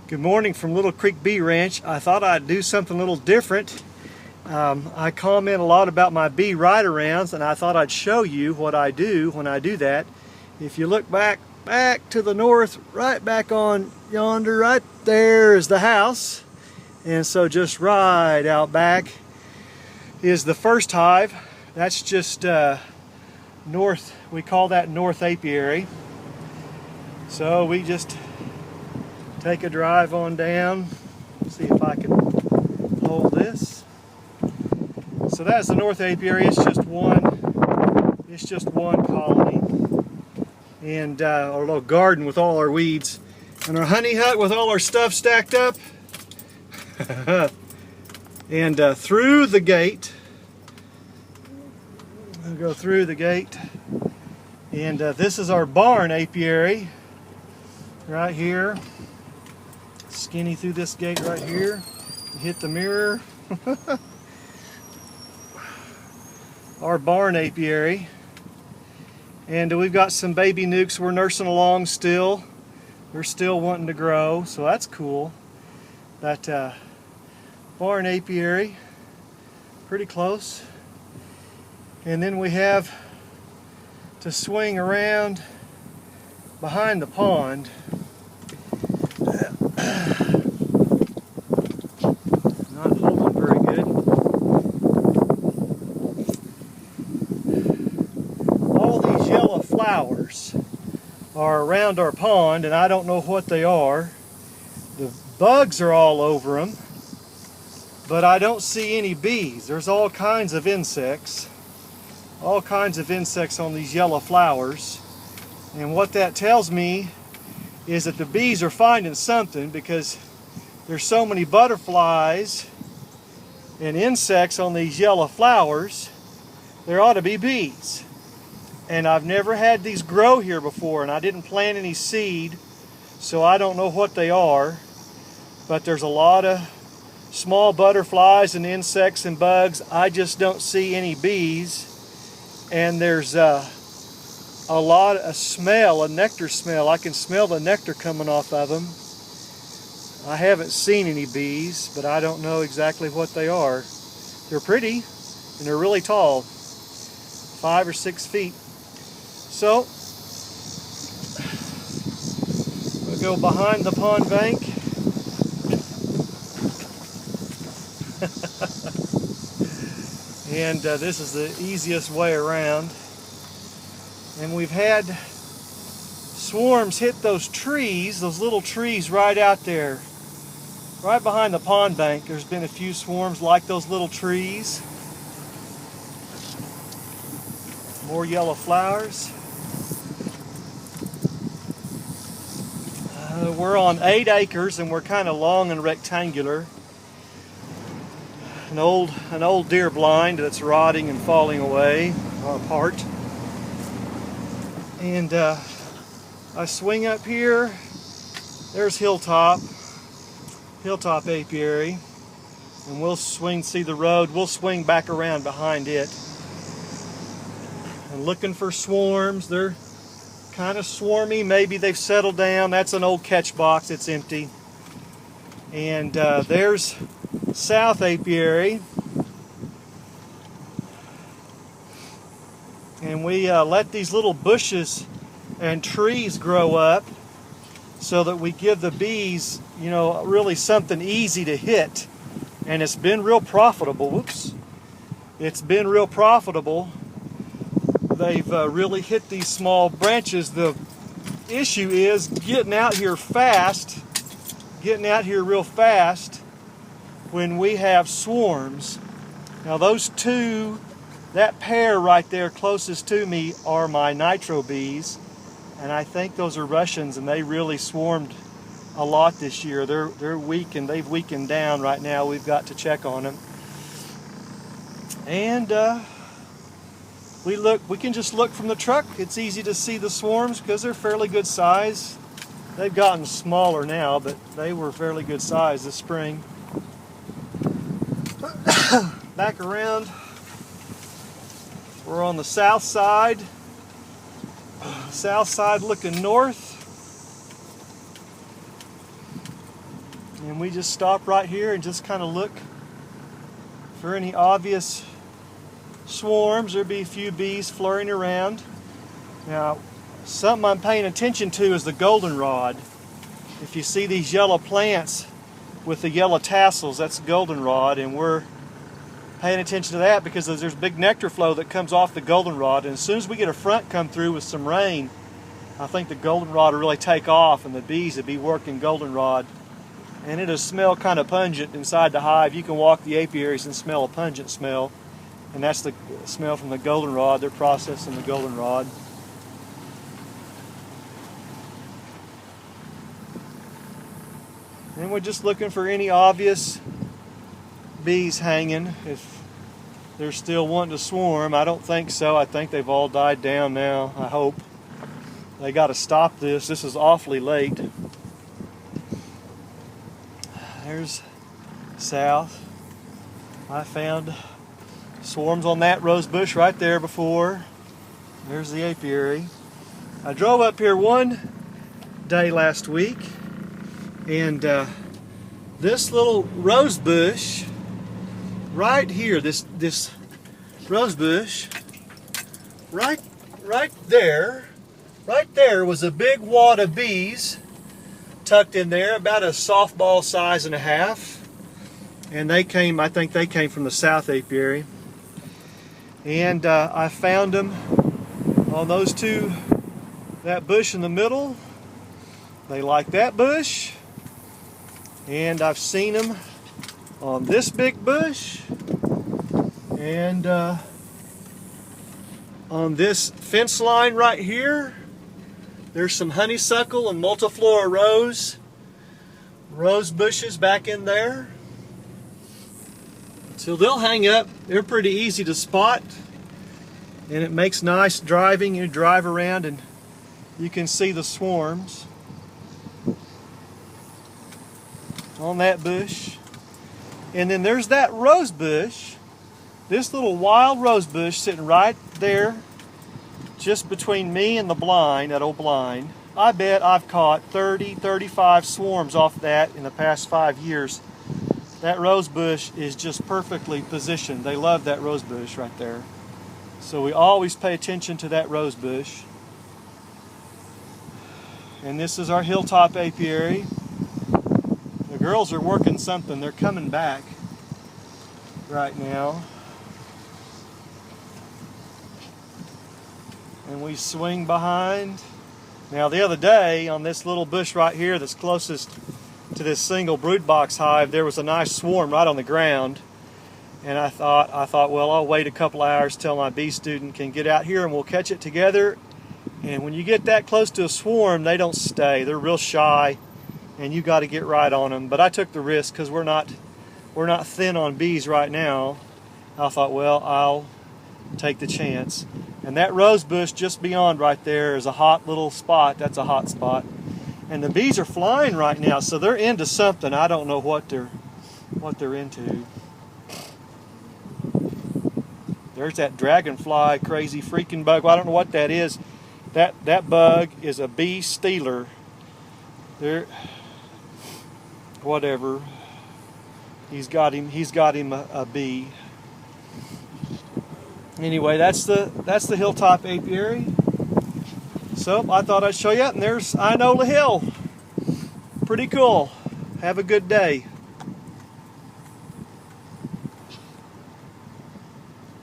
Good morning from Little Creek Bee Ranch. I thought I'd do something a little different. I comment a lot about my bee ride-arounds, and I thought I'd show you what I do when I do that. If you look back to the north, right back on yonder, right there is the house. And so just right out back is the first hive. That's just north, we call that North Apiary. So we just take a drive on down. See if I can hold this. So that's the North Apiary. It's just one colony, and our little garden with all our weeds, and our honey hut with all our stuff stacked up. And through the gate, we'll go through the gate, and this is our barn apiary right here. Skinny through this gate right here. Hit the mirror. Our barn apiary. And we've got some baby nukes we're nursing along still. They're still wanting to grow, so that's cool. That barn apiary, pretty close. And then we have to swing around behind the pond. Not holding very good. All these yellow flowers are around our pond, and I don't know what they are. The bugs are all over them, but I don't see any bees. There's all kinds of insects. All kinds of insects on these yellow flowers. And what that tells me is that the bees are finding something, because there's so many butterflies and insects on these yellow flowers. There ought to be bees. And I've never had these grow here before, and I didn't plant any seed, so I don't know what they are. But there's a lot of small butterflies and insects and bugs. I just don't see any bees. And there's a smell, a nectar smell. I can smell the nectar coming off of them. I haven't seen any bees, but I don't know exactly what they are. They're pretty, and they're really tall, 5 or 6 feet. So, we'll go behind the pond bank. And this is the easiest way around. And we've had swarms hit those trees, those little trees right out there, right behind the pond bank. There's been a few swarms like those little trees. More yellow flowers. We're on 8 acres, and we're kind of long and rectangular. An old deer blind that's rotting and falling away apart. And I swing up here. There's Hilltop Apiary, and we'll swing, see the road. We'll swing back around behind it. And looking for swarms. They're kind of swarmy. Maybe they've settled down. That's an old catch box. It's empty. And there's South Apiary. And we let these little bushes and trees grow up so that we give the bees, really something easy to hit. And it's been real profitable. Whoops. It's been real profitable. They've really hit these small branches. The issue is getting out here real fast when we have swarms. Now those two, that pair right there closest to me, are my nitro bees, and I think those are Russians, and they really swarmed a lot this year. They're weak, and they've weakened down right now. We've got to check on them. And we can just look from the truck. It's easy to see the swarms because they're fairly good size. They've gotten smaller now, but they were fairly good size this spring. Back around, we're on the south side looking north. And we just stop right here and just kind of look for any obvious swarms. There'd be a few bees flurrying around. Now, something I'm paying attention to is the goldenrod. If you see these yellow plants with the yellow tassels, that's goldenrod, and we're paying attention to that because there's big nectar flow that comes off the goldenrod, and as soon as we get a front come through with some rain, I think the goldenrod will really take off and the bees will be working goldenrod. And it'll smell kind of pungent inside the hive. You can walk the apiaries and smell a pungent smell, and that's the smell from the goldenrod. They're processing the goldenrod. And we're just looking for any obvious bees hanging. If they're still wanting to swarm, I don't think so. I think they've all died down now, I hope. They got to stop this. This is awfully late. There's south. I found swarms on that rose bush right there before. There's the apiary. I drove up here one day last week, and this little rose bush right here, this rose bush right there was a big wad of bees tucked in there, about a softball size and a half. And they came, I think they came from the south apiary. And I found them on those two, that bush in the middle. They like that bush. And I've seen them on this big bush. And on this fence line right here. There's some honeysuckle and multiflora rose bushes back in there. So they'll hang up. They're pretty easy to spot, and it makes nice driving. You drive around and you can see the swarms on that bush. And then there's that rose bush, this little wild rose bush sitting right there just between me and the blind, that old blind. I bet I've caught 30, 35 swarms off that in the past 5 years. That rose bush is just perfectly positioned. They love that rose bush right there. So we always pay attention to that rose bush. And this is our hilltop apiary. The girls are working something. They're coming back right now. And we swing behind. Now the other day on this little bush right here that's closest to this single brood box hive, there was a nice swarm right on the ground. And I thought, well, I'll wait a couple hours till my bee student can get out here and we'll catch it together. And when you get that close to a swarm, they don't stay. They're real shy, and you got to get right on them. But I took the risk because we're not thin on bees right now. I thought, well, I'll take the chance. And that rose bush just beyond right there is a hot little spot. That's a hot spot. And the bees are flying right now, so they're into something. I don't know what they're into. There's that dragonfly crazy freaking bug. Well, I don't know what that is. That bug is a bee stealer. Whatever. He's got him a bee. Anyway, that's the hilltop apiary. So I thought I'd show you, and there's Inola Hill. Pretty cool. Have a good day.